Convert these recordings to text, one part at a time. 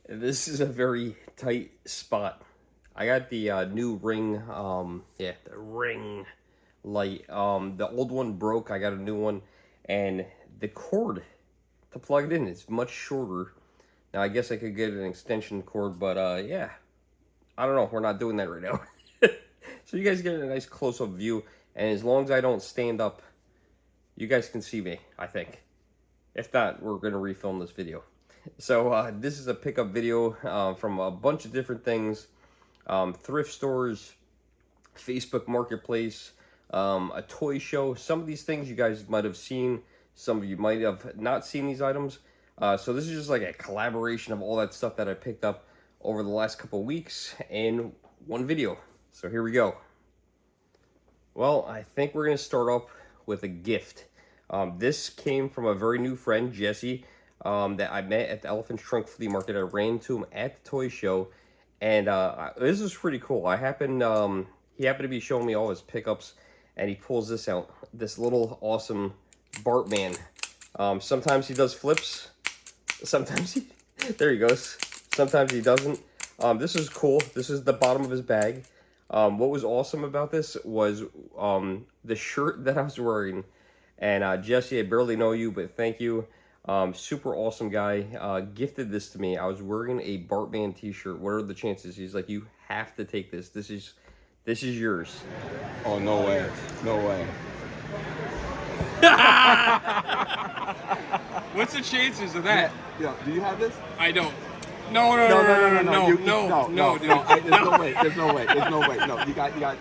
This is a very tight spot. I got the new ring, the ring light. The old one broke. I got a new one, and the cord to plug it in is much shorter. Now I guess I could get an extension cord, but yeah, I don't know. We're not doing that right now. So you guys get a nice close-up view, and as long as I don't stand up, you guys can see me, I think. If not, we're gonna refilm this video. So this is a pickup video from a bunch of different things. Thrift stores, Facebook Marketplace, a toy show. Some of these things you guys might have seen. Some of you might have not seen these items. So this is just like a collaboration of all that stuff that I picked up over the last couple of weeks in one video. So here we go. Well, I think we're going to start off with a gift. This came from a very new friend, Jesse, that I met at the Elephant Trunk Flea Market. I ran into him at the toy show, and this is pretty cool. He happened to be showing me all his pickups, and he pulls this out, this little awesome Bartman. Sometimes he does flips, sometimes he, there he goes, sometimes he doesn't. This is cool. This is the bottom of his bag. What was awesome about this was the shirt that I was wearing. And Jesse, I barely know you, but thank you. Super awesome guy. Gifted this to me. I was wearing a Bartman t-shirt. What are the chances? He's like, you have to take this. This is yours. Oh, no way. No way. What's the chances of that? Yeah, do you have this? I don't. No, There's no. no way. There's no way. No, you got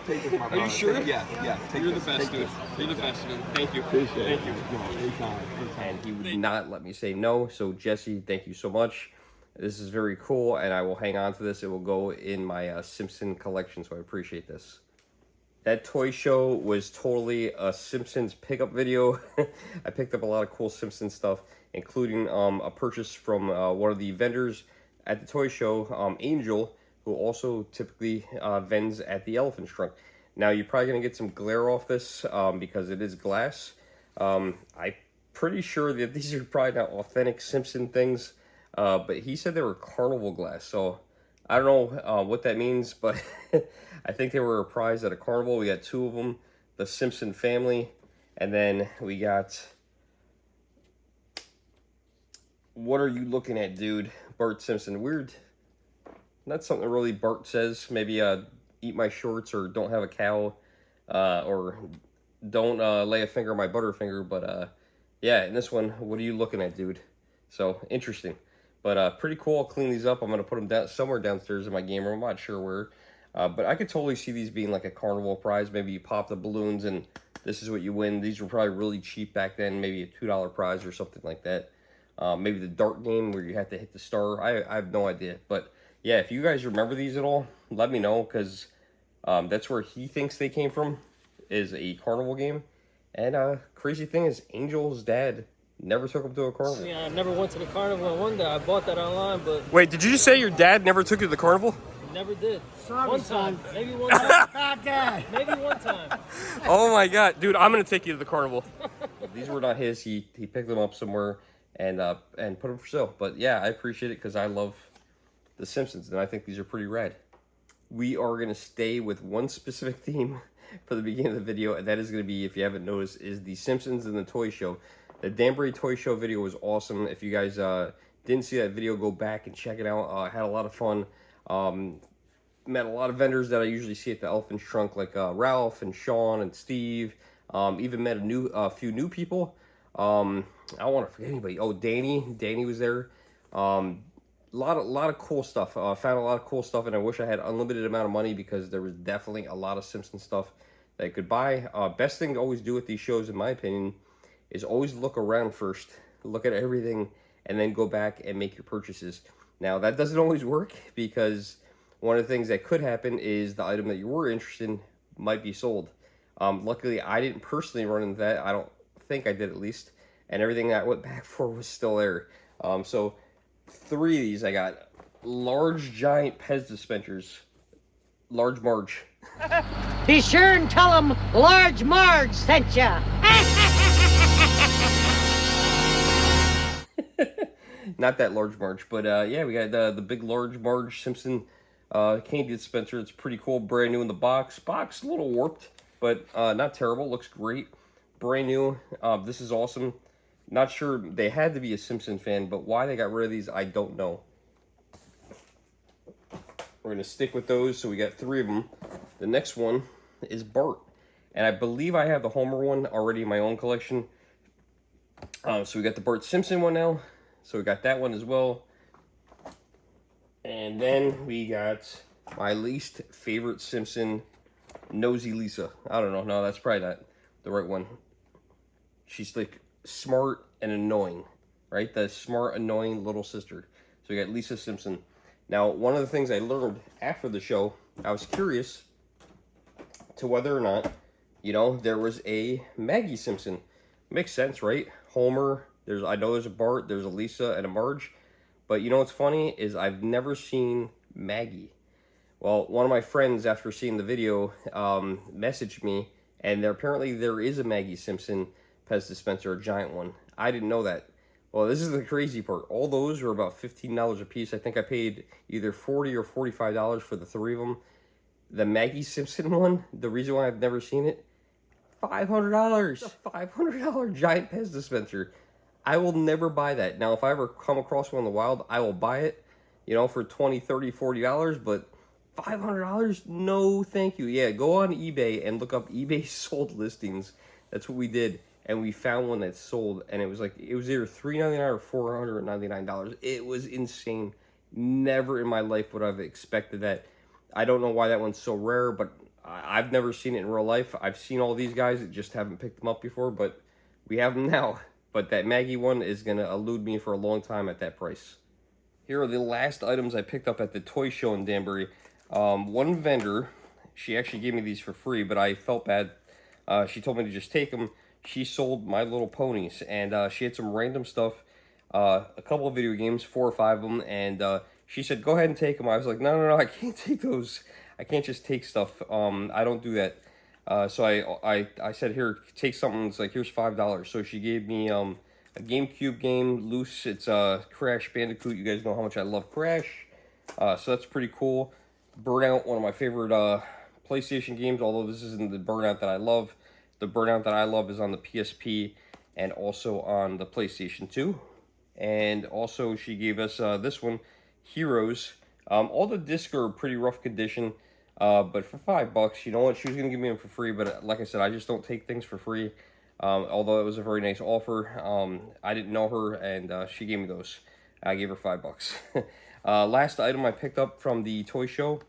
take this, my brother. Are you sure? Yeah. Take You're this, the best, take dude. this. You're the best, dude. Thank you. Appreciate it. Thank you. No, anytime. And he would not let me say no. So Jesse, thank you so much. This is very cool, and I will hang on to this. It will go in my Simpson collection, so I appreciate this. That toy show was totally a Simpsons pickup video. I picked up a lot of cool Simpsons stuff, including a purchase from one of the vendors at the toy show, Angel, who also typically vends at the Elephant Trunk. Now, you're probably going to get some glare off this because it is glass. I'm pretty sure that these are probably not authentic Simpson things, but he said they were carnival glass, so I don't know what that means, but I think they were a prize at a carnival. We got two of them, the Simpson family, and then we got, what are you looking at, dude? Bart Simpson. Weird. That's something really Bart says. Maybe eat my shorts, or don't have a cow, or don't lay a finger on my Butterfinger. But yeah, in this one, what are you looking at, dude? So interesting. But pretty cool. I'll clean these up. I'm going to put them down somewhere downstairs in my game room. I'm not sure where. But I could totally see these being like a carnival prize. Maybe you pop the balloons and this is what you win. These were probably really cheap back then. Maybe a $2 prize or something like that. Maybe the dart game where you have to hit the star. I have no idea. But yeah, if you guys remember these at all, let me know. Because that's where he thinks they came from, is a carnival game. And crazy thing is, Angel's dad never took him to a carnival. Yeah, I never went to the carnival. I wonder. I bought that online, but Wait, did you just say your dad never took you to the carnival? never did. Sorry, One son. time, maybe one time, Bad dad. maybe one time. Oh my god, dude, I'm gonna take you to the carnival. These were not his. He picked them up somewhere and put them for sale. But yeah, I appreciate it because I love The Simpsons, and I think these are pretty rad. We are gonna stay with one specific theme for the beginning of the video, and that is gonna be, if you haven't noticed, is The Simpsons and the toy show. The Danbury toy show video was awesome. If you guys didn't see that video, go back and check it out. I had a lot of fun. Met a lot of vendors that I usually see at the Elephant Trunk, like Ralph and Sean and Steve. Even met a few new people. I don't want to forget anybody. Oh, Danny was there. Lot of cool stuff. Found a lot of cool stuff, and I wish I had unlimited amount of money because there was definitely a lot of Simpson stuff that I could buy. Best thing to always do at these shows, in my opinion, is always look around first, look at everything, and then go back and make your purchases. Now, that doesn't always work because one of the things that could happen is the item that you were interested in might be sold. Luckily, I didn't personally run into that. I don't think I did, at least. And everything that I went back for was still there. So 3 of these I got. Large, giant Pez dispensers. Large Marge. Be sure and tell them Large Marge sent ya. Not that large Marge, but yeah, we got the big large Marge Simpson candy dispenser. It's pretty cool, brand new in the box. Box a little warped, but not terrible. Looks great, brand new. This is awesome. Not sure, they had to be a Simpson fan, but why they got rid of these, I don't know. We're gonna stick with those, so we got 3 of them. The next one is Bart, and I believe I have the Homer one already in my own collection. So we got the Bart Simpson one now. So we got that one as well. And then we got my least favorite Simpson, Nosy Lisa. I don't know. No, that's probably not the right one. She's like smart and annoying, right? The smart, annoying little sister. So we got Lisa Simpson. Now, one of the things I learned after the show, I was curious to whether or not, you know, there was a Maggie Simpson. Makes sense, right? Homer, I know there's a Bart, there's a Lisa, and a Marge. But you know what's funny is I've never seen Maggie. Well, one of my friends, after seeing the video, messaged me, and apparently there is a Maggie Simpson Pez dispenser, a giant one. I didn't know that. Well, this is the crazy part. All those were about $15 a piece. I think I paid either $40 or $45 for the 3 of them. The Maggie Simpson one, the reason why I've never seen it, $500. $500 giant Pez dispenser. I will never buy that. Now, if I ever come across one in the wild, I will buy it, you know, for $20, $30, $40, but $500? No, thank you. Yeah, go on eBay and look up eBay sold listings. That's what we did. And we found one that sold, and it was either $3.99 or $499. It was insane. Never in my life would I have expected that. I don't know why that one's so rare, but I've never seen it in real life. I've seen all these guys, just haven't picked them up before, but we have them now. But that Maggie one is going to elude me for a long time at that price. Here are the last items I picked up at the toy show in Danbury. One vendor, she actually gave me these for free, but I felt bad. She told me to just take them. She sold My Little Ponies, and she had some random stuff, a couple of video games, 4 or 5 of them, and she said, go ahead and take them. I was like, no, I can't take those. I can't just take stuff. I don't do that. So I said, here, take something. It's like, here's $5. So she gave me a GameCube game, Loose. It's Crash Bandicoot. You guys know how much I love Crash. So that's pretty cool. Burnout, one of my favorite PlayStation games, although this isn't the Burnout that I love. The Burnout that I love is on the PSP and also on the PlayStation 2. And also she gave us this one, Heroes. All the discs are pretty rough condition, but for $5, you know what, she was going to give me them for free, but like I said, I just don't take things for free. Although it was a very nice offer. I didn't know her, and she gave me those. I gave her $5. Last item I picked up from the toy show.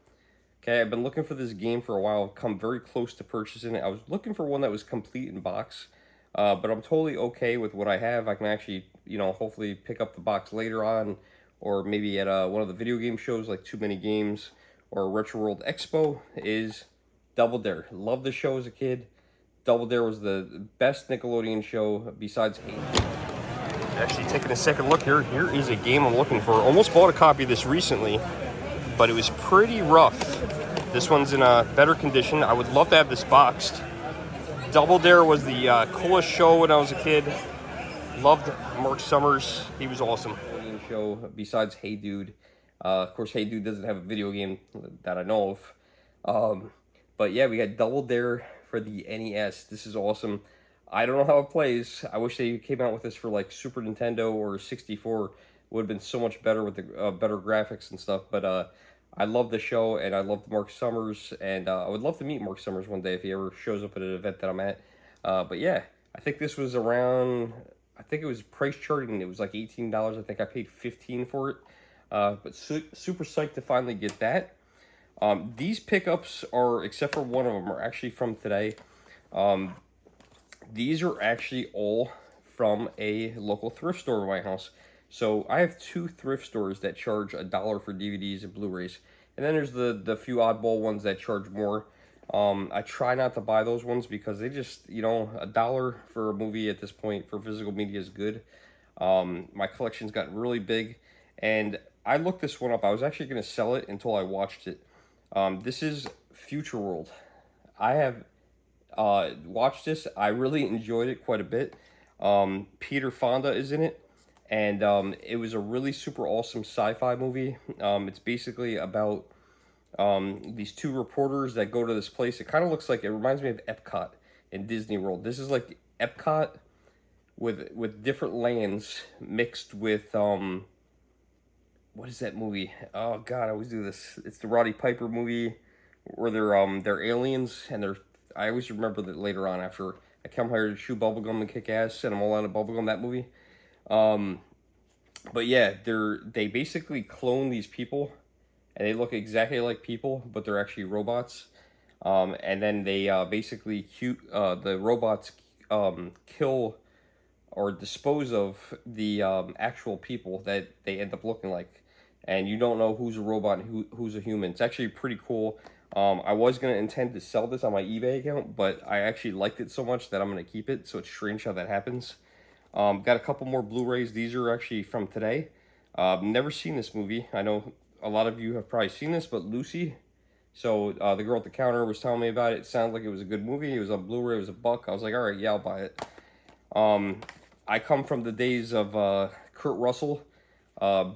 Okay, I've been looking for this game for a while. I've come very close to purchasing it. I was looking for one that was complete in box, but I'm totally okay with what I have. I can actually, you know, hopefully pick up the box later on, or maybe at one of the video game shows like Too Many Games or Retro World Expo. Is Double Dare. Loved the show as a kid. Double Dare was the best Nickelodeon show besides Hate. Actually, taking a second look here. Here is a game I'm looking for. Almost bought a copy of this recently, but it was pretty rough. This one's in a better condition. I would love to have this boxed. Double Dare was the coolest show when I was a kid. Loved Mark Summers. He was awesome. Show besides Hey Dude. Of course, Hey Dude doesn't have a video game that I know of. But yeah, we got Double Dare for the NES. This is awesome. I don't know how it plays. I wish they came out with this for like Super Nintendo or 64. Would have been so much better with the better graphics and stuff. But I love the show, and I loved Mark Summers, and I would love to meet Mark Summers one day if he ever shows up at an event that I'm at. But yeah, I think this was around, I think it was price charting. It was like $18. I think I paid $15 for it. But super psyched to finally get that. These pickups are, except for one of them, are actually from today. These are actually all from a local thrift store in my house. So I have 2 thrift stores that charge $1 for DVDs and Blu-rays. And then there's the few oddball ones that charge more. I try not to buy those ones because they just, you know, $1 for a movie at this point for physical media is good. My collection's gotten really big. And I looked this one up. I was actually going to sell it until I watched it. This is Future World. I have watched this. I really enjoyed it quite a bit. Peter Fonda is in it. and it was a really super awesome sci-fi movie. It's basically about these two reporters that go to this place. It kind of looks like, it reminds me of Epcot in Disney World. This is like Epcot with different lands mixed with what is that movie? Oh God, I always do this. It's the Roddy Piper movie where they're aliens and I always remember that later on after I come here to chew bubblegum and kick ass and I'm all out of bubblegum, that movie. But yeah, they basically clone these people and they look exactly like people, but they're actually robots. And then they basically the robots kill or dispose of the actual people that they end up looking like. And you don't know who's a robot and who's a human. It's actually pretty cool. I was going to intend to sell this on my eBay account, but I actually liked it so much that I'm going to keep it. So it's strange how that happens. Got a couple more Blu-rays. These are actually from today. Never seen this movie. I know a lot of you have probably seen this, but Lucy. So the girl at the counter was telling me about it. It sounded like it was a good movie. It was on Blu-ray. It was $1. I was like, all right, yeah, I'll buy it. I come from the days of Kurt Russell.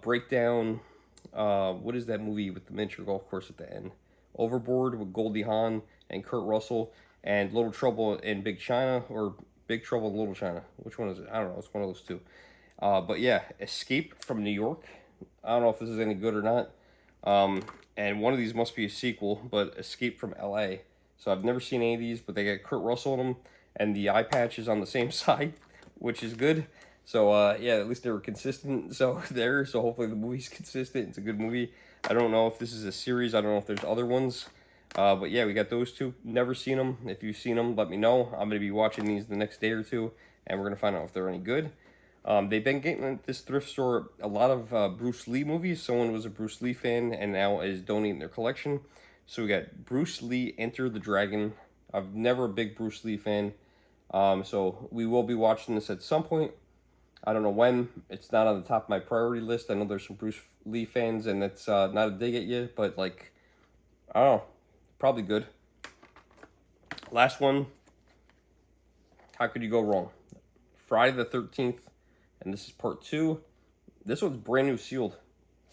Breakdown. What is that movie with the miniature golf course at the end? Overboard with Goldie Hawn and Kurt Russell, and Little Trouble in Big China, or Big Trouble in Little China. Which one is it? I don't know. It's one of those two. But yeah, Escape from New York. I don't know if this is any good or not. And one of these must be a sequel, but Escape from LA. So I've never seen any of these, but they got Kurt Russell in them, and the eye patch is on the same side, which is good. So yeah, at least they were consistent. So so hopefully the movie's consistent. It's a good movie. I don't know if this is a series. I don't know if there's other ones. But yeah, we got those two. Never seen them. If you've seen them, let me know. I'm going to be watching these the next day or two, and we're going to find out if they're any good. They've been getting at this thrift store a lot of Bruce Lee movies. Someone was a Bruce Lee fan and now is donating their collection. So we got Bruce Lee, Enter the Dragon. I've never a big Bruce Lee fan. So we will be watching this at some point. I don't know when. It's not on the top of my priority list. I know there's some Bruce Lee fans, and it's not a dig at you, but like, I don't know, probably good. Last one. How could you go wrong? Friday the 13th, and this is part 2. This one's brand new sealed.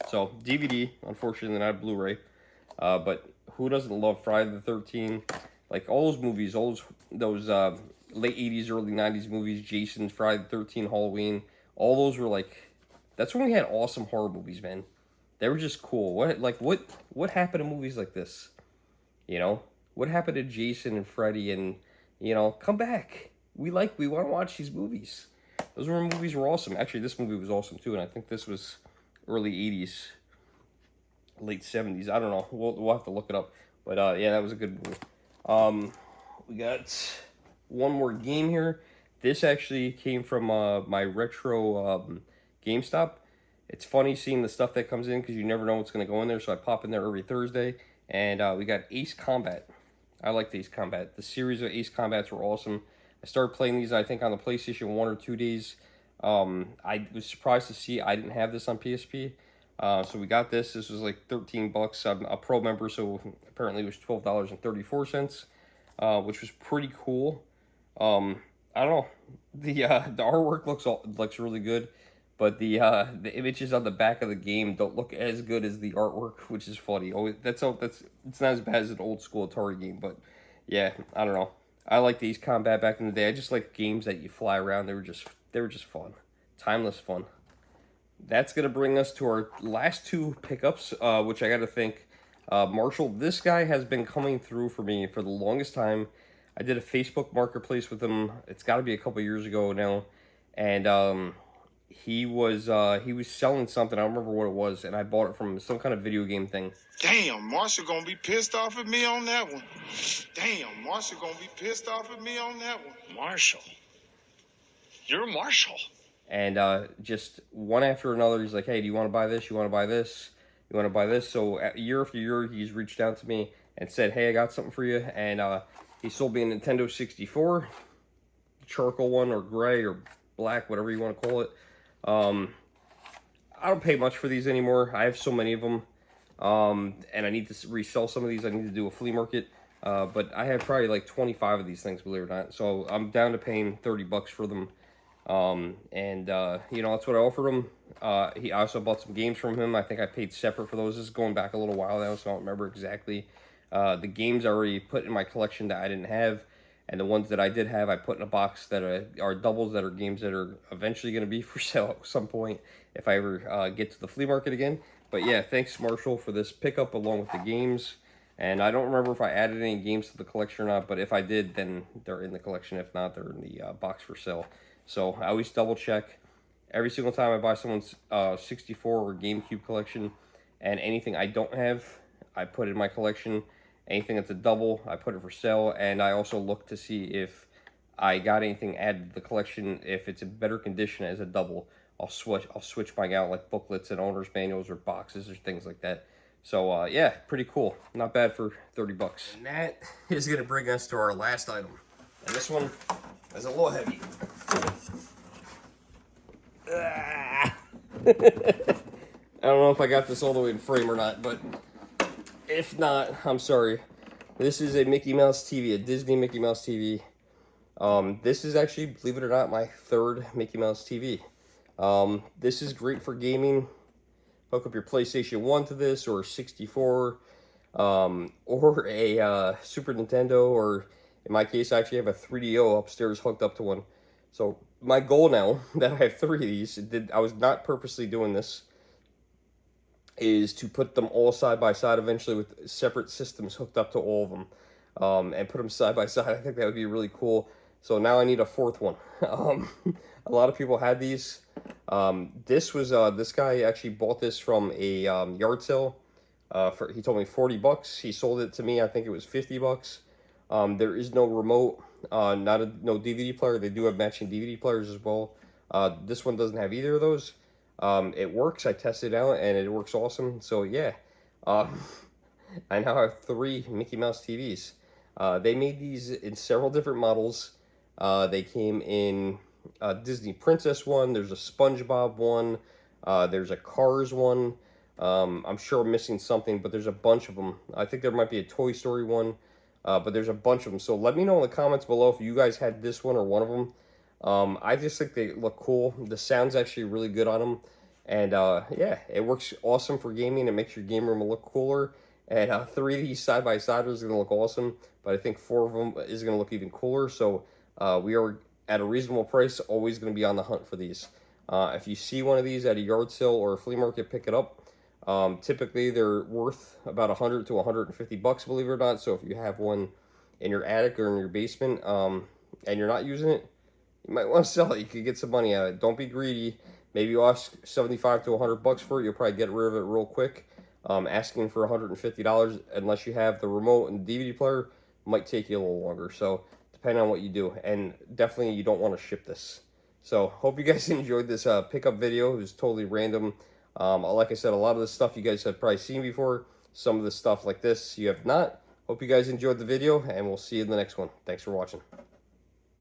So DVD, unfortunately not Blu-ray. But who doesn't love Friday the 13th? Like all those movies, all those late 80s, early 90s movies, Jason, Friday the 13th, Halloween, all those were like, that's when we had awesome horror movies, man. They were just cool. What happened to movies like this? You know, what happened to Jason and Freddy? And you know, come back. We want to watch these movies. Those movies were awesome. Actually, this movie was awesome too, and I think this was early 80s, late 70s. I don't know. We'll have to look it up. But yeah, that was a good movie. We got one more game here. This actually came from my retro GameStop. It's funny seeing the stuff that comes in because you never know what's going to go in there. So I pop in there every Thursday. And we got Ace Combat. I liked Ace Combat. The series of Ace Combats were awesome. I started playing these, I think, on the PlayStation 1 or 2 days. I was surprised to see I didn't have this on PSP. So we got this. This was like $13. I'm a pro member, so apparently it was $12.34, which was pretty cool. I don't know. The artwork looks really good, but the images on the back of the game don't look as good as the artwork, which is funny. It's not as bad as an old school Atari game, but yeah, I don't know. I liked Ace Combat back in the day. I just like games that you fly around. They were just fun, timeless fun. That's gonna bring us to our last 2 pickups, which I got to thank Marshall. This guy has been coming through for me for the longest time. I did a Facebook marketplace with him. It's got to be a couple years ago now, and he was selling something. I don't remember what it was, and I bought it from some kind of video game thing. Damn, Marshall gonna be pissed off at me on that one. Damn, Marshall gonna be pissed off at me on that one. Marshall. You're Marshall. And just one after another, he's like, hey, do you want to buy this? You want to buy this? You want to buy this? So year after year, he's reached out to me and said, hey, I got something for you. And he sold me a Nintendo 64, charcoal one, or gray, or black, whatever you want to call it. I don't pay much for these anymore. I have so many of them. And I need to resell some of these. I need to do a flea market. But I have probably like 25 of these things, believe it or not. So I'm down to paying $30 for them. You know, that's what I offered him. He also bought some games from him. I think I paid separate for those. This is going back a little while now, so I don't remember exactly. The games I already put in my collection that I didn't have, and the ones that I did have, I put in a box that are doubles, that are games that are eventually going to be for sale at some point if I ever get to the flea market again. But yeah, thanks Marshall for this pickup along with the games. And I don't remember if I added any games to the collection or not, but if I did, then they're in the collection. If not, they're in the box for sale. So I always double check every single time I buy someone's 64 or GameCube collection, and anything I don't have, I put in my collection. Anything that's a double, I put it for sale, and I also look to see if I got anything added to the collection. If it's in better condition as a double, I'll switch mine out, like booklets and owner's manuals or boxes or things like that. So yeah, pretty cool. Not bad for 30 bucks. And that is gonna bring us to our last item. And this one is a little heavy. I don't know if I got this all the way in frame or not, but if not, I'm sorry. This is a Mickey Mouse TV, a Disney Mickey Mouse TV. This is actually, believe it or not, my third Mickey Mouse TV. This is great for gaming. Hook up your PlayStation 1 to this, or 64, or a Super Nintendo, or in my case, I actually have a 3DO upstairs hooked up to one. So my goal now that I have 3 of these, I was not purposely doing this, is to put them all side by side eventually with separate systems hooked up to all of them, and put them side by side. I think that would be really cool. So now I need a 4th one. A lot of people had these. This was this guy actually bought this from a yard sale. He told me 40 bucks. He sold it to me. I think it was 50 bucks. There is no remote, no DVD player. They do have matching DVD players as well. This one doesn't have either of those. It works. I tested it out and it works awesome. So yeah, I now have 3 Mickey Mouse TVs. They made these in several different models. They came in Disney Princess one. There's a SpongeBob one. There's a Cars one. I'm sure I'm missing something, but there's a bunch of them. I think there might be a Toy Story one, but there's a bunch of them. So let me know in the comments below if you guys had this one or one of them. I just think they look cool. The sound's actually really good on them. And yeah, it works awesome for gaming. It makes your game room look cooler. And 3 of these side by side is going to look awesome. But I think 4 of them is going to look even cooler. So we are at a reasonable price, always going to be on the hunt for these. If you see one of these at a yard sale or a flea market, pick it up. Typically, they're worth about 100 to 150 bucks, believe it or not. So if you have one in your attic or in your basement and you're not using it, you might want to sell it. You could get some money out of it. Don't be greedy. Maybe you ask 75 to 100 bucks for it. You'll probably get rid of it real quick. Asking for $150, unless you have the remote and DVD player, might take you a little longer. So depending on what you do, and definitely you don't want to ship this. So hope you guys enjoyed this pickup video. It was totally random. Like I said, a lot of the stuff you guys have probably seen before. Some of the stuff like this you have not. Hope you guys enjoyed the video, and we'll see you in the next one. Thanks for watching.